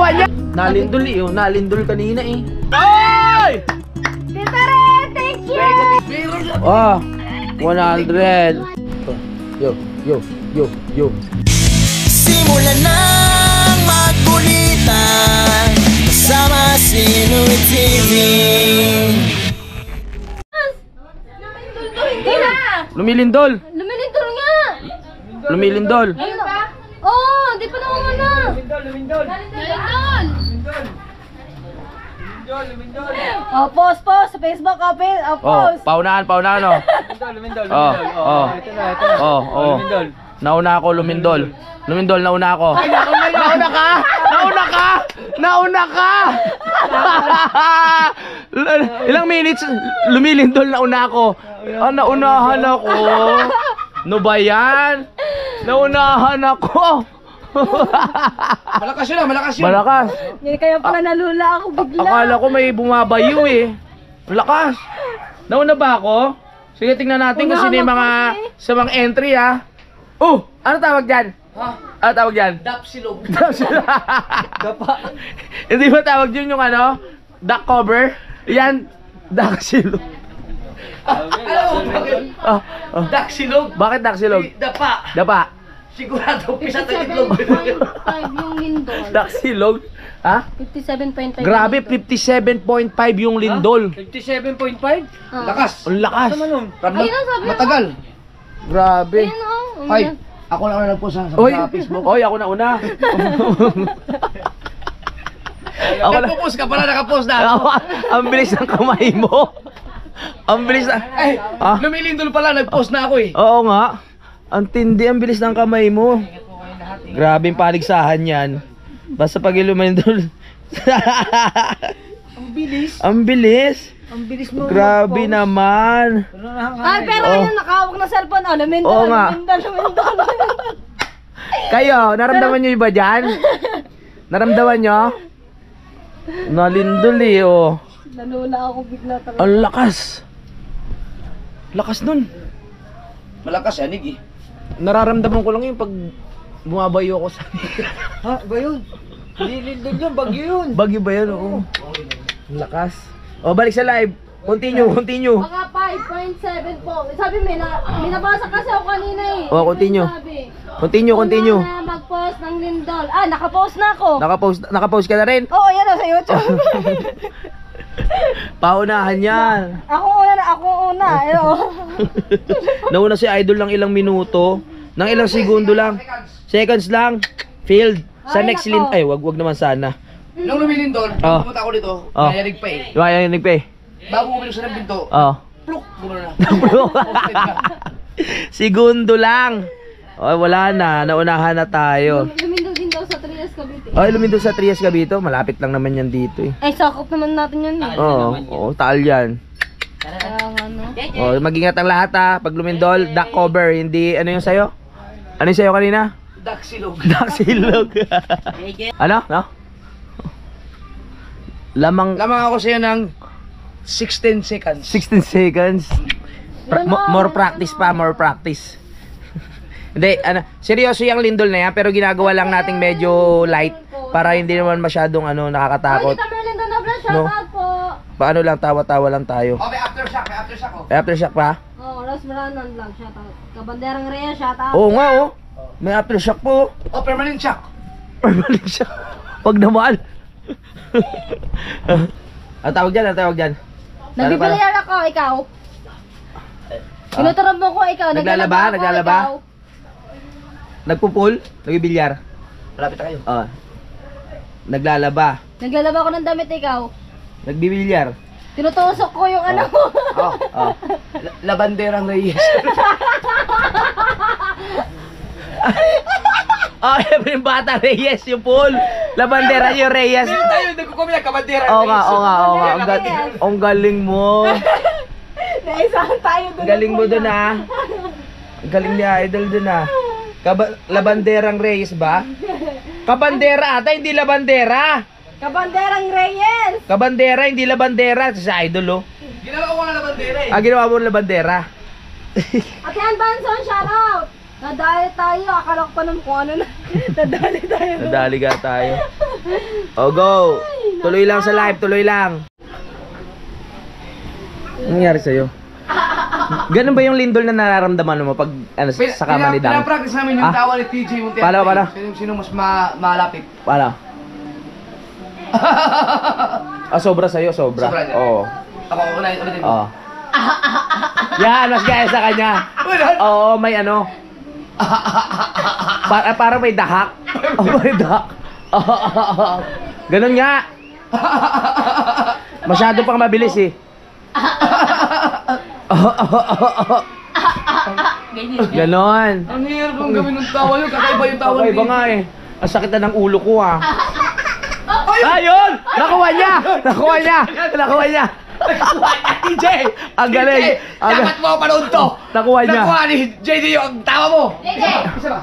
ginagawa niya? Nalindol oh. Nalindol kanina eh. Ay! Tita Ren, thank you! Oh, 100. Yo. Simulan ng magkulitan kasama si Louie TV. Hindi na! Lumilindol. Lumilindol nga! Lumilindol. Ayun pa? Oo, hindi pa naman na. Lumindol! Oh, post sa Facebook, open. Oh, Oh, post. paunahan oh. Lumindol. Oh. Ito na. Oh. Lumindol. Nauna ako lumindol. Nauna ako. Nauna ka! Ilang minutes lumilindol nauna ako. Naunahan ako. No ba yan? Naunahan ako. Malakas yun. Malakas. Hindi kaya pala nalula ako bigla. Akala ko may bumabayo eh. Malakas. Nauna ba ako? Sige, tingnan natin kung sino yung mga sa mga entry ah. Oh, ano tawag dyan? Ano tawag dyan? Dapsilog. Dapa. Hindi ba tawag dyan yung ano? Duck cover? Yan. Duck silog. Dapsilog. Bakit duck silog? Dapa. Sigurado pisa tagitlog. 57.5 yung lindol. Duck silog? Ha? 57.5. Grabe, 57.5 yung lindol. 57.5? Ah. Lakas. Ang lakas. Ayun ang sabi ko. Matagal. Grabe. Ayun oh. Ay, ako na una nagpost sa Oy, Facebook. oy, ako na una. Ako na. Nagpo-post ka pala, nakapost na. Ang bilis ng kamay mo. Ang bilis na. Ay, Ah? lumilindol pala, nagpost na ako eh. Oo nga. Ang tindi, ang bilis ng kamay mo. Grabe yung paligsahan yan. Basta pag ilumindol. Ang bilis. Ang bilis. Ang bilis mo. Grabe naman. Ay, pero ayun, nakahawak na cellphone. Oh, lumindol. Oo nga. Lumindol. Kayo, naramdaman nyo ba dyan? Naramdaman nyo? Nalindol eh, oh. Nalula ako bigla talaga. Ang lakas. Lakas nun. Malakas yan, eh. Nararamdaman ko lang yung pag bumabayo ako sa... Ha? Ba yun? Hindi lindol yun, bagyo yun. Bagyo ba yun? Oo. Ang lakas. O, balik sa live. Continue. Mga 5.7 po. Sabi may nabasa kasi ako kanina eh. Oh, continue. Sabi, Continue. una na mag-post ng lindol. Ah, nakapost na ako. Nakapost ka na rin? Oo, yan o sa YouTube. Paunahan yan. Ako una. Ayun. Nauna si Idol ng ilang minuto. Ng ilang segundo lang. Seconds lang. Failed. Sa Ay, next nako. lin... Ay, wag naman sana. Nung lumilindol, Oh. pumunta ako dito, Oh. nayanig pa eh. Diba yan yung nagpe? Bago bumili ko sa pinto, Oh. pluk, gumano na. Segundo lang. Oh, wala na. Naunahan na tayo. Lumindol din daw sa Trias Cavite. Ay, lumindol sa Trias Cavite. Malapit lang naman yan dito eh. Ay, sakop naman natin yun eh. Oo, taal yan. Kaya ano. Oh, mag-ingat ang lahat ha. Pag lumindol, duck cover. Hindi, ano yung sayo? Ano yung sayo kanina? Dapsilog. Duck silog. Ano? No? Lamang Lamang ako sa'yo ng 16 seconds. 16 seconds. More practice pa, more practice. Hindi, ano, seryoso yung lindol na yan, pero ginagawa lang nating medyo light para hindi naman masyadong ano, nakakatakot. Kita mo lindol na vlog, No. shoutout po. Paano lang, tawa-tawa lang tayo. Oh, may aftershock oh. May aftershock pa? Oh, Ros Maranan vlog, shoutout. Kabanderang Rhea, shoutout. Oo nga oh. May aftershock po. Oh, permanent shock. Permanent siya. Pag naman. Ang tawag dyan, ang tawag dyan. Nagbibilyar ako, ikaw. Tinuturan mo ko, ikaw. Naglalaba? ako, Naglalaba? ikaw. Nagpupul? Nagbibilyar? Malapit na kayo. Naglalaba? Naglalaba ako ng damit, ikaw. Nagbibilyar? Tinutusok ko yung ano mo. Oh. Labanderang Reyes. Yung bata Reyes, yung pool. Labandera yung Reyes. Meron tayo, nagkukumin na kabanderang Oo Reyes. nga. Ang galing mo. Naisahan tayo doon. Ang galing mo dun ah. Ang galing ni Idol dun ah. Labanderang Reyes ba? Kabandera ata, hindi labandera. Kabanderang Reyes. Kabandera, hindi labandera. Sa Idol oh. Ginawa ko nga labandera eh. Ginawa mo labandera. Ate Ann Banson, shoutout. Nadali tayo. Akala ko pa nung kung ano na. Nadali tayo. Nadali ka tayo. Oh, go. Tuloy lang sa live, tuloy lang. Anong nangyari sa'yo? Ganun ba yung lindol na nararamdaman mo pag ano, sa kama ni Dang? Pinapractice namin yung Ah? tawa ni TJ Montero. Paano? Sino mas malapit? Paano? Ah, sobra sa'yo, sobra. Sobra niya. Oo. Ako, ulitin mo. Oo. Yan, mas gaya sa kanya. Oo, may ano. Para may dahak. Oh, may dahak. Ganun nga. Masyado pang mabilis eh. Ganon. Ang hirap kong gawin ng tawa yun. Kakaiba yung tawa Okay, ni ba nga eh. Ang sakit na ng ulo ko ah. Ayun! Nakuha niya! Nakuha niya! Nakuha niya! TJ! Ang galing! Dapat mo panood to! Nakuha niya! Nakuha ni JJ yung tawa mo! JJ! Isa ba?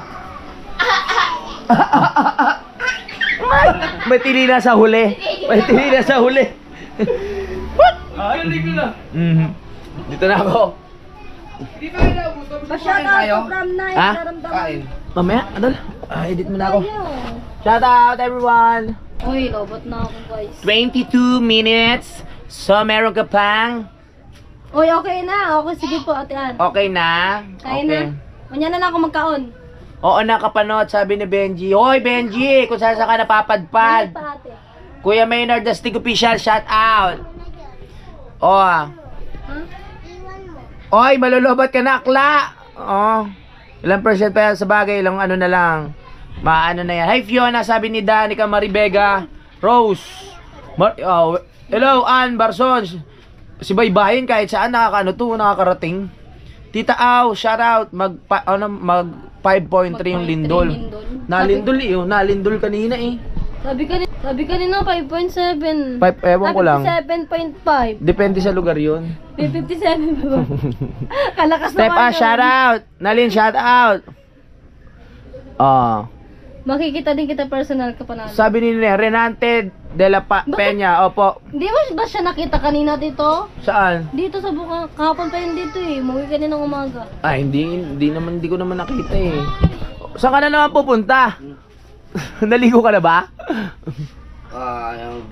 May tinina sa huli. May tinina sa huli. Galing ko na. Dito na ako. Hindi pa rin ako. Shout out from Night. Ha? Naramdaman. Kain. Mamaya, adol. Edit mo na ako. Ayun. Shout out everyone. Uy, lobot na ako guys. 22 minutes. So, meron ka pang? Uy, okay na. Okay, sige po, ate Ann. Okay na? Kain na. Manya na ako magkaon. Oo, nakapanood, sabi ni Benji. Hoy, Benji, kung saan ka Balik napapadpad. pa ate. Kuya Maynard, the Stig Official, shout out. Oh. Ha? Oy, malulubat ka na, akla. Oh. Ilang percent pa yan sa bagay, ilang ano na lang. Maano na yan. Hi Fiona, sabi ni Danica Maribega. Rose. Hello, Ann Barson. Si Baybayin kahit saan nakakarating. Tita Au, shout out. Mag 5.3 yung lindol. Nalindol eh, nalindol kanina eh. Sabi kanina 5.7. Ewan ko lang. 7.5. Depende sa lugar yun. May 57 ba? Kalakas Step naman yun. shout out. Nalin, shout out. Makikita din kita personal ka pa namin. Sabi ni Renante de la Peña, opo. Hindi mo ba siya nakita kanina dito? Saan? Dito sa buka. Kahapon pa yun dito eh. Muwi ka ng umaga. Ay, hindi ko naman nakita eh. Saan ka na naman pupunta? Naligo ka na ba?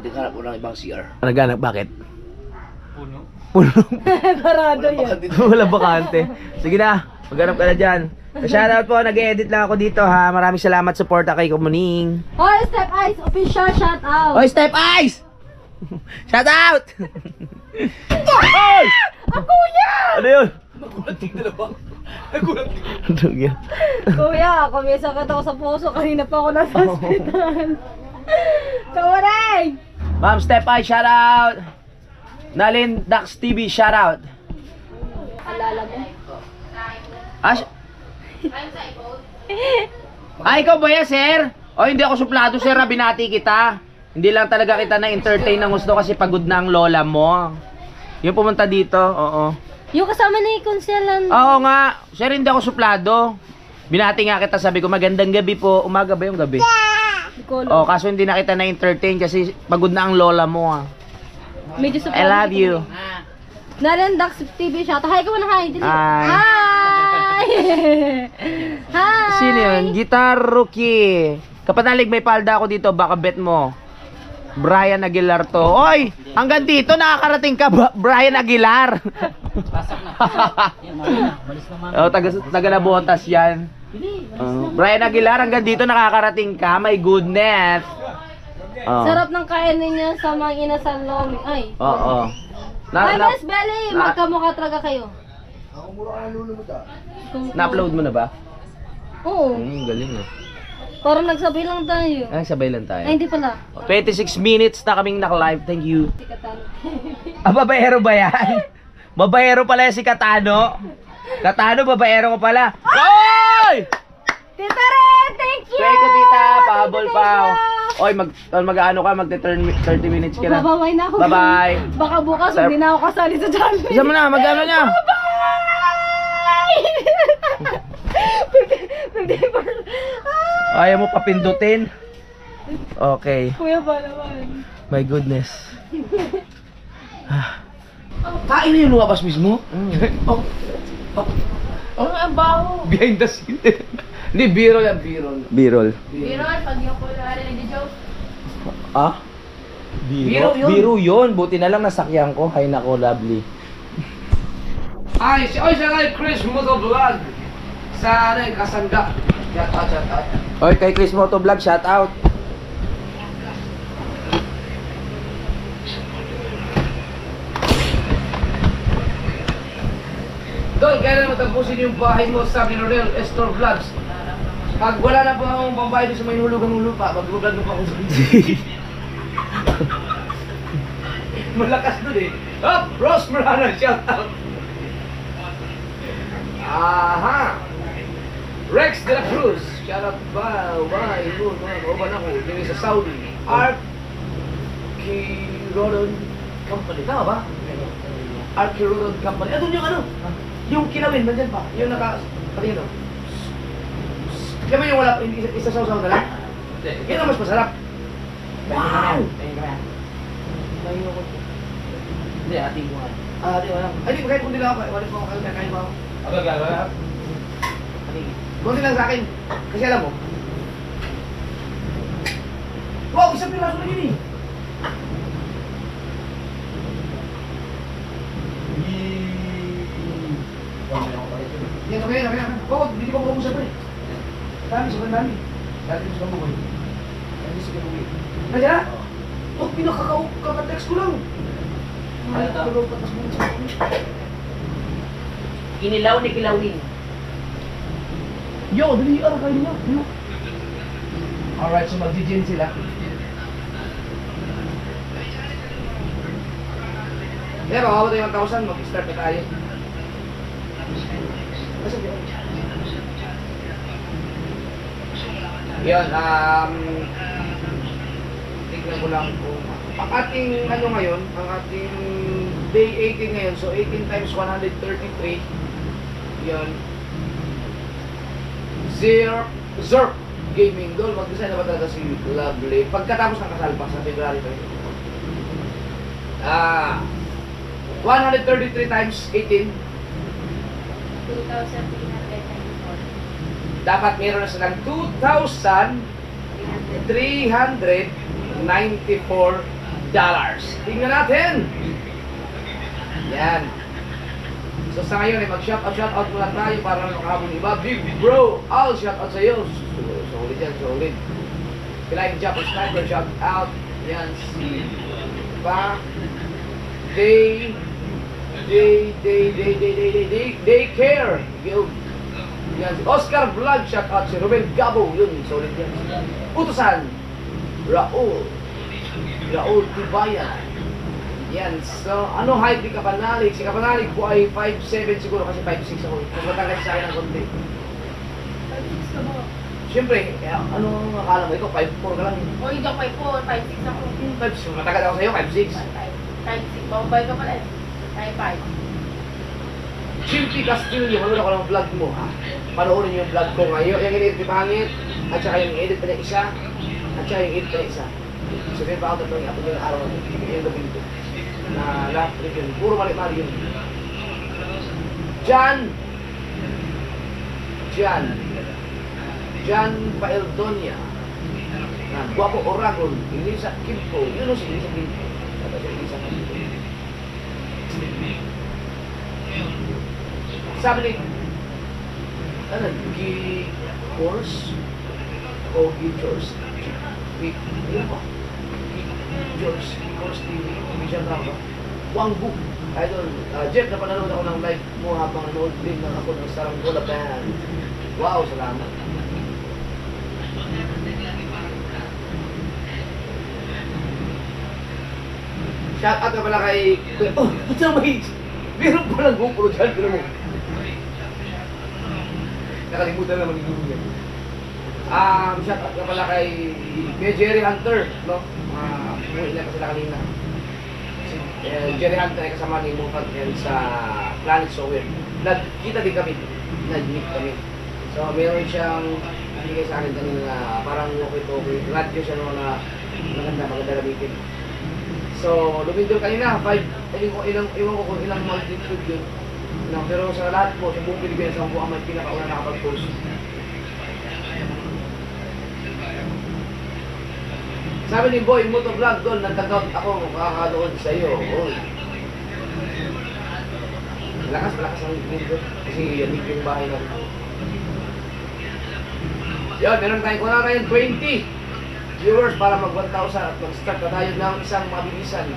Naghanap ko ng ibang CR. Naghanap, bakit? Puno? Parado yan. Wala bakante. Sige na, maghanap ka na dyan. Shoutout po, nag-edit lang ako dito ha. Maraming salamat suporta kay Kumuning. Hoy, Step Ice, official shout out. Oy, Step Ice! Shout out! Oy! Ako yan! Ano yun? Nagulat yung dalawa. Nagulat yung Ano yun? Kuya, kumisakit ako sa puso. Kanina pa ako nasa hospital. Kawaray! Ma'am Step Ice, shout out! Nalin Dax TV, shout out! Alala mo? Ikaw ba yan, sir? O, hindi ako suplado, sir. Binati kita. Hindi lang talaga kita na-entertain ng gusto kasi pagod na ang lola mo. Yung pumunta dito, oo. Yung kasama ni Concealan. Oo nga. Sir, hindi ako suplado. Binati nga kita, sabi ko, magandang gabi po. Umaga ba yung gabi? Oh, kaso hindi na kita na-entertain kasi pagod na ang lola mo. Medyo I love you. Naren Dax TV shout. Hi ka muna, hi. Hi. Hi. Hi. Sino yun? Guitar Rookie. Kapanalig may palda ako dito, baka bet mo. Brian Aguilar to. Oy, hanggang dito nakakarating ka, Brian Aguilar. Oh, taga Nabotas yan. Brian Aguilar, hanggang dito nakakarating ka. My goodness. Sarap ng kainin niya sa mga inasal lomi. Ay. Oo. Hi, Miss Belly. Magkamukha talaga kayo. Na-upload mo na ba? Oo. Galing eh. Parang nagsabay lang tayo. Ay, sabay lang tayo. Ay, hindi pala. 26 minutes na kaming naka-live. Thank you. Si Katano. Babaero ba yan? Babaero pala yan si Katano. Katano, babaero ko pala. Oy! Tita Ren, thank you! Thank you, tita. Pahabol pa. Oy, mag-ano ka, mag-30 minutes ka na. Babay na ako. Bye-bye. Baka bukas, hindi na ako kasali sa channel. Isa mo na, mag-ano niya. Ayaw mo papindutin? Okay. Kuya ba naman? My goodness. Kain na yung lumabas mismo? Ang baho. Behind the scene. Hindi, biro yan, biro. B-roll. Pero, pag yung kuya rin, hindi joke. Ah? Biro yun. Biro yun. Buti na lang nasakyan ko. Hay nako, lovely. Ay, siya nga yung Chris Motovlog sa Kasangga. Shout out. Oy, kay Chris Motovlog, shout out. Doon, kailan matapusin yung bahay mo sa Minorel Store Vlogs? Pag wala na po akong pambayad sa may hulugan ng lupa, mag-vlog na pa ako sa malakas doon eh. Up! Ross Marana, shout out! Aha! Rex de la Cruz, shout out ba? Yun, ba na ko? Dili sa Saudi. Arkirodon Company. Tama ba? Arkirodon Company. Doon yung ano? Yung kilawin, nandyan pa. Yung patingin doon. Kaya mo yung wala, isa-saw-saw na lang? Yan ang mas masarap. Wow! Hindi, ating mo. Di wala. Ay, di, kahit kung di lang ako. Wala po ako, kahit mo ako. Kunti lang sa akin. Kasi alam mo. Wow, isang piraso na yun eh. Yan, okay. Oo, hindi ko makumusap eh. Sobrang dami. Dami sa kabuhay. Nandiyan na? Oh, pinakaka-text ko lang. Inilaw ni Kilawin. Yo, dali kayo niyo. Alright, so mag-gin sila. Kaya baka tayo 1,000, mag-start na tayo. Yan, tignan ko lang kung ang ating ano ngayon, ang ating day 18 ngayon, so 18 times 133, yan, Zerp Gaming Doll, mag-design na ba talaga si Lovely? Pagkatapos ng kasalpak sa February 133 times 18, 2,394. dapat meron na silang $2,394. Tingnan natin! Yan. So sa ngayon ay mag-shoutout muna tayo para makahabol ng iba. Big bro, I'll shoutout sa iyo. Solid yan, solid. Flying Japan Sniper, shoutout. Yan si They care. Yan si Oscar Vlog, shoutout si Ruben Gabo. Yun, solid yan. Utusan, Raul Tibayan. Yan, so ano height ni Kapanalig? Si Kapanalig po ay 5'7 siguro kasi 5'6 ako. Mas matanggal sa akin ng konti. 5'6 ka ba? Siyempre, ano akala mo? Ikaw 5'4 ka lang. O, hindi ako 5'4, 5'6 ako. 5'6, matagal ako sa'yo, 5'6. 5'6, mababay ka pala eh. 5'5. Chimpy Castillo, manood ako ng vlog mo ha. Panoorin yung vlog ko ngayon. Yung edit ni Pangit, at saka yung edit pa niya isa, at saka yung edit pa niya isa. Sabihin pa ako tatlong yung yung araw na yung gabi nito. Na lahat yun, puro mali-mali yun. Jan Paeldonia. Guapo Oragon, Elisa Kimpo. Yun o si Elisa Kimpo. Kata si Elisa Kimpo. Sabi ni, ano, G-Course? O G-Course? Ano ba? G-Course TV. Vision lang ba? Wangbu. Idol, Jeff, napanood ako ng live mo habang nanood din ng ako ng Saranggola Band. Wow, salamat. Shout out na pala kay Kuya. Oh, ito na may meron pa lang GoPro dyan. Pero mo. Nakalimutan naman yung GoPro yan. Shout out na pala kay Jerry Hunter. No? Umuwi na pa sila kanina. Jerry Hunter ay kasama ni Mufat yan sa Planet Sower. Nagkita din kami. Nag-meet kami. So, meron siyang bigay sa akin kanina na parang okay. Radio siya no na maganda meeting. So, lumindol kanina, 5, iwan ko kung ilang multitude yun. No, pero sa lahat po, sa buong Pilipinas, ang buong may pinakauna nakapag-post. Sabi ni Boy Motovlog doon, nagkakot ako makakanood sa iyo. Oy. Malakas ang video kasi yan yung bahay na. Yun, meron tayong kuna ngayon 20 viewers para mag 1,000 at mag-start na tayo ng isang mabilisan.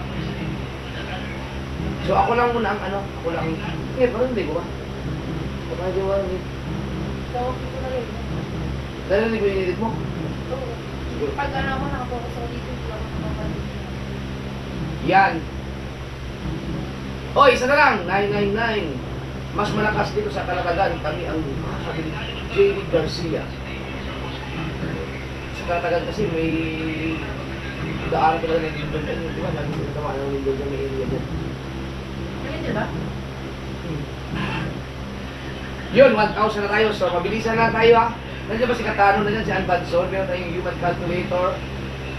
So ako lang muna ang ako lang. Parang hindi ko ba? Kapag di ba? Narinig ko yung edit mo? Pag ako nakapokus ako dito, hindi ako nakapapalito. Yan. Oy, isa na lang, 999. Mas malakas dito sa Kalatagan, kami ang makakabili. J.D. Garcia. Sa Kalatagan kasi may daan ko lang ng Lindol dyan. Di ba? Lagi ko naman ang Lindol dyan, may area dyan. Ganyan ba? Yun, 1,000 na tayo. So, mabilisan lang tayo ha. Nandiyan ba si Katano? Nandiyan si Anbadsor. Meron tayong human calculator.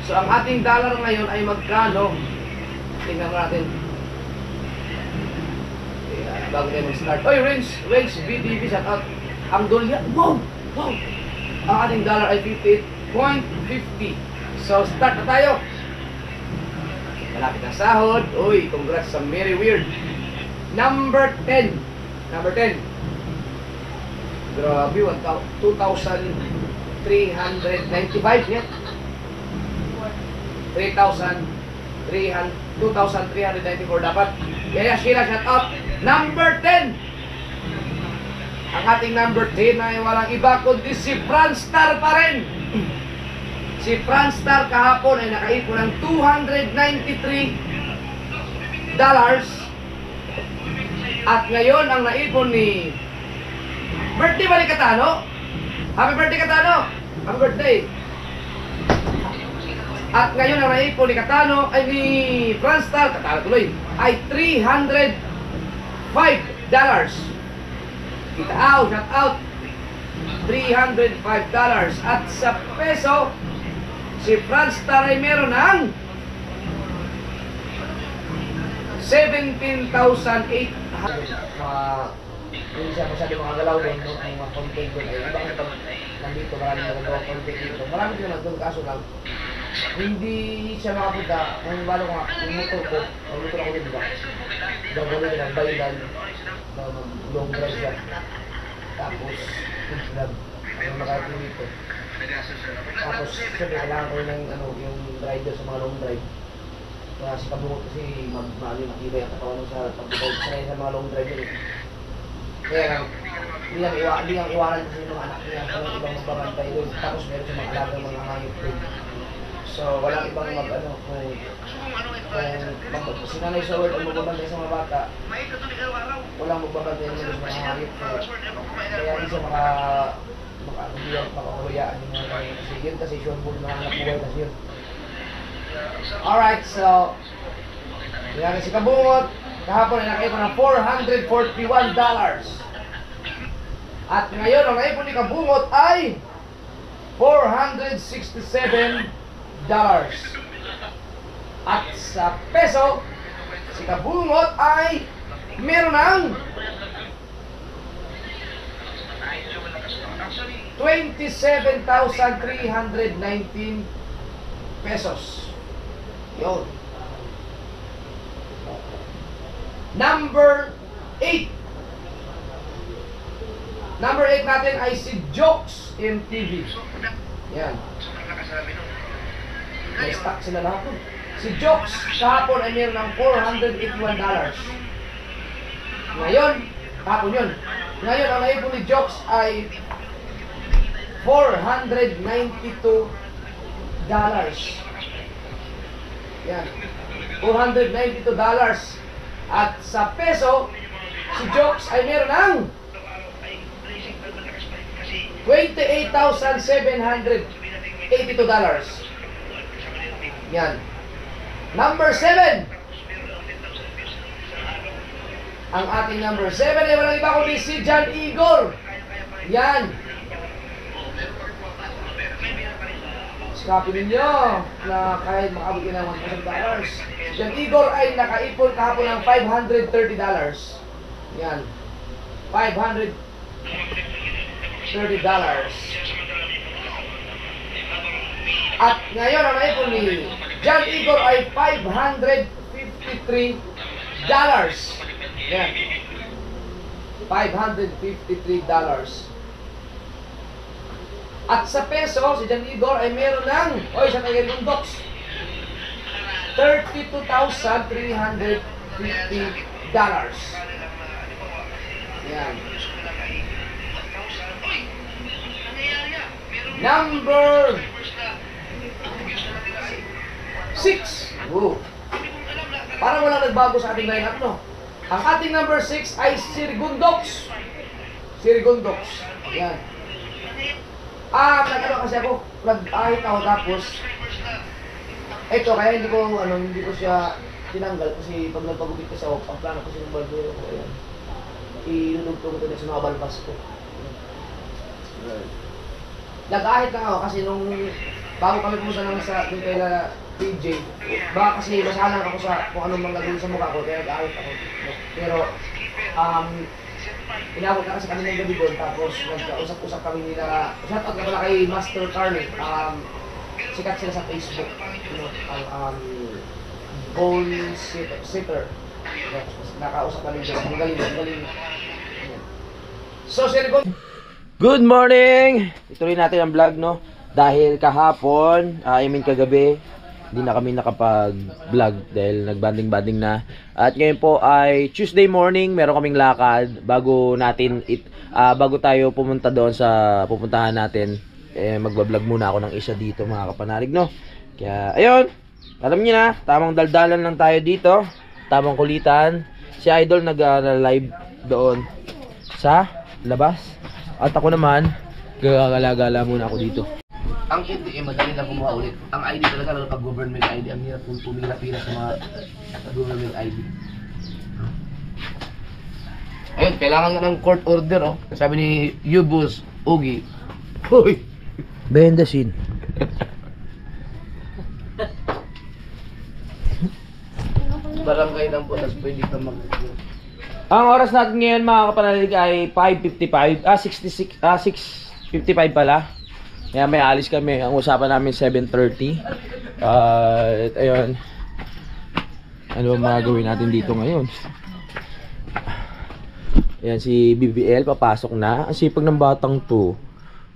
So, ang ating dollar ngayon ay magkano? Tingnan natin. Bago tayo mag-start. Oy, Range BTV, shout out. Ang dolya, wow! Ang ating dollar ay 58.50. So, start na tayo. Malapit na sahod. Uy, congrats sa Mary Weird. Number 10. Grabe, 2,395 yan. 2,394 dapat. Kaya Sheila, shout out. Number 10. Ang ating number 10 ay walang iba kundi si Franstar pa rin. Si Franstar kahapon ay nakaipon ng $293. At ngayon ang naipon ni birthday ba ni Katano? Happy birthday Katano! Happy birthday! At ngayon ang naipon ni Katano ay ni Franstar, Katano tuloy, ay $305. Kita out, shout out. $305. At sa peso, si Franstar ay meron ng 17,800. Hindi siya masyado mga galaw doon, ang mga content doon ay ibang pag nandito, maraming nagagawa content dito. Marami din naman doon, kaso lang hindi siya makapunta. Kung balo ko nga, yung motor ko, ang motor ako din, diba? Gagawin din ang bayilan na long drive siya. Tapos, yung nakarating dito. Tapos, siyempre, kailangan ko ng yung driver sa mga long drive. Kaya si Kabungot kasi makibay ang katawan sa pagbukaw sa mga long drive yun. Kaya lang, hindi lang iwanan kasi yung mga anak niya kung ibang magbabantay doon. Tapos meron siya mga alagang mga hayop doon. So, walang ibang kung si Nanay Saward ang magbabantay sa mga bata, walang magbabantay naman sa mga hayop. Kaya hindi siya makakahuyaan yung mga hayop. Kasi yun kasi sure po mga anak buhay kasi yun. Alright, so, yan si Kabungot. Kahapon ay nakaipon ng $441. At ngayon, ang naipon ni Kabungot ay $467. At sa peso, si Kabungot ay meron ng 27,319 pesos. Yun. Number 8. Number 8 natin ay si Jokes MTV. Yan. May stock sila lahat. Si Jokes kahapon ay meron ng $481. Ngayon, kahapon yun. Ngayon, ang naipon ni Jokes ay $492. Yan. $492. At sa peso, si Jokes ay meron ng $28,782. Yan. Number 7. Ang ating number 7 ay walang iba kundi si John Igor. Yan. Copy ninyo na kahit makabot ng $1,000. John Igor ay nakaipon kahapon ng $530. Yan. $530. At ngayon ang naipon ni John Igor ay $553. Yan. $553. At sa peso, si John Igor ay meron ng, siya tayo ng docs, $32,350. Yan. Number 6. Parang walang nagbago sa ating lineup, no? Ang ating number 6 ay Sirigundox. Yan. Nagano kasi ako, nag-ahit ako tapos ito, kaya hindi ko siya tinanggal kasi pag nagpagupit kasi ako, ang plano kasi ng bardo ko, ayan. Ilulugtong ko ito sa mga balbas ko. Nag-ahit lang ako kasi nung bago kami pumunta lang sa dun kay PJ, baka kasi masalang ako sa kung anong manggagawin sa mukha ko, kaya nag-ahit ako. Pero, inabot na kasi kami ng gabi doon, tapos nagkausap-usap kami nila. Shoutout na pala kay Master Carly. Sikat sila sa Facebook. Goal sitter. Nakausap kami doon. Magaling. So, Sir Gon. Good morning! Ituloy natin ang vlog, no? Dahil kahapon, kagabi, hindi na kami nakapag-vlog dahil nagbanding-banding na. At ngayon po ay Tuesday morning, meron kaming lakad bago tayo pumunta doon sa pupuntahan natin. Magbablog muna ako ng isa dito, mga kapanalig, no? Kaya, ayun, alam niyo na, tamang daldalan lang tayo dito, tamang kulitan. Si Idol nag-live doon sa labas. At ako naman, gagala-gala muna ako dito. Ang ATM, madali lang kumuha ulit. Ang ID talaga, lalo pag government ID, ang hirap kung pumila-pila sa mga government ID. Ayun, kailangan nga ng court order, oh. Sabi ni Yubus Ugi. Hoy! Behind the scene. Barangay ng Punas, pwede ka mag... Ang oras natin ngayon, mga kapanalig, ay 6:55 pala. Kaya may alis kami. Ang usapan namin 7:30. At ayun. Ano ba magagawin natin dito ngayon? Ayan, si BBL papasok na. Ang sipag ng batang to.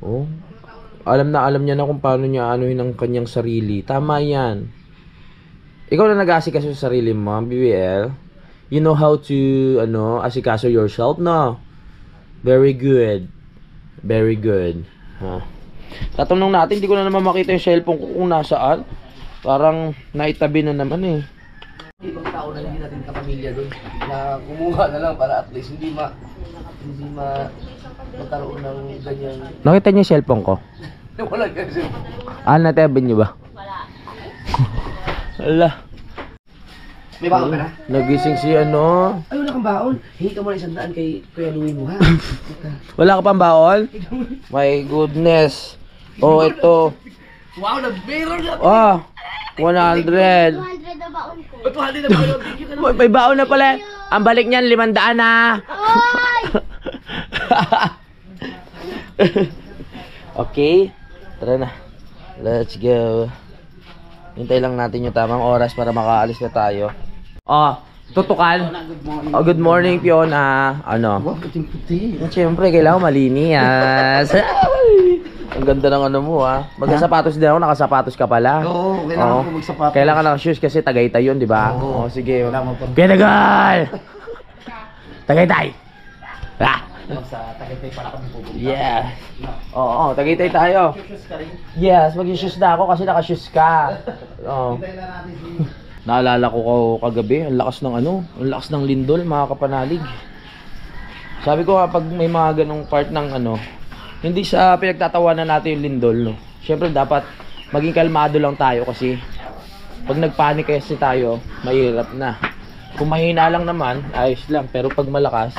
Oh. Alam niya na kung paano niya anuhin ang kanyang sarili. Tama yan. Ikaw na nag-aasikaso sa sarili mo, BBL. You know how to, asikaso yourself, no? Very good. Very good. Ha? Tatanong natin, hindi ko na naman makita yung cellphone ko kung nasaan. Parang naitabi na naman eh. Ibang tao na hindi natin kapamilya doon na kumuha na lang para at least hindi magkaroon ng ganyan. Nakita niyo yung cellphone ko? Wala kasi. Natabi niyo ba? Wala. May baon ka na? Nagising si Ay, wala kang baon. Hingi ka muna 100 kay Kuya Louie mo, ha? Wala ka pang baon? My goodness. Oh, ito. Wow, nag-meron na! 100. 200 na baon ko. 200 na baon. Thank you ka naman. May baon na pala. Ang balik niyan, 500 na. Oy! Okay. Tara na. Let's go. Hintay lang natin yung tamang oras para makaalis na tayo. Tutukan. Good morning, Fiona. Wow, puting-puti. Siyempre, kailangan malinis. Ang ganda ng ano mo, ha. Magsasapatos din ako, nakasapatos ka pala. Oo, kailangan ko magsapatos. Kailangan ng shoes kasi Tagaytay yun, di ba? Oo. Sige. Kailangan pa. Kinagal! Tagaytay! Sa Tagaytay pala kami pupunta. Yeah. Oo, Tagaytay tayo. Shoes ka rin. Yes, mag-shoes na ako kasi naka-shoes ka. Oo. Hintayin na natin si... Naalala ko kagabi, ang lakas ng lindol, mga kapanalig. Sabi ko pag may mga ganong part ng hindi sa pinagtatawanan natin yung lindol, no. Syempre dapat maging kalmado lang tayo kasi pag nagpanik kasi tayo, mahirap na. Kung mahina lang naman, ayos lang, pero pag malakas,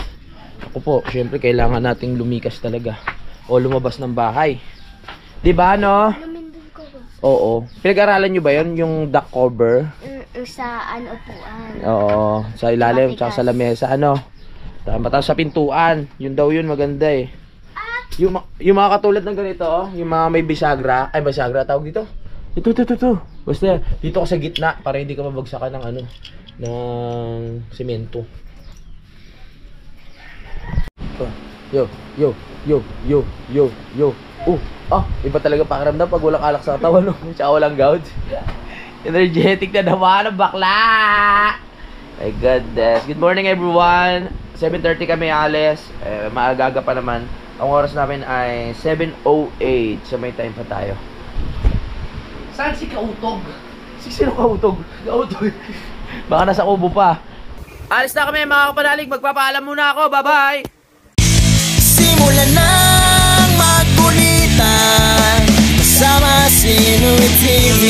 ako po, syempre kailangan nating lumikas talaga o lumabas ng bahay. 'Di ba, no? Lumindol ko ba? Oo. Pinag-aralan nyo ba 'yon, yung duck cover? Sa upuan. Oo, sa ilalim, tsaka sa lamesa, Tama, sa pintuan. Yun daw yun, maganda eh. Yung mga katulad ng ganito, yung mga may bisagra, tawag dito? Ito. Basta, dito ka sa gitna para hindi ka mabagsakan ng ano, ng semento. Yo. Iba talaga pakiramdam pag walang alak sa katawan, no? Tsaka walang gout. Energetic na naman ang bakla! My goodness. Good morning, everyone. 7:30 kami alis. Maagaga pa naman. Ang oras namin ay 7:08. So may time pa tayo. Saan si Kautog? Sino kautog? Kautog. Baka nasa kubo pa. Alis na kami mga kapanalig. Magpapaalam muna ako. Bye-bye! Simulan ng magkulitan kasama si Louie TV.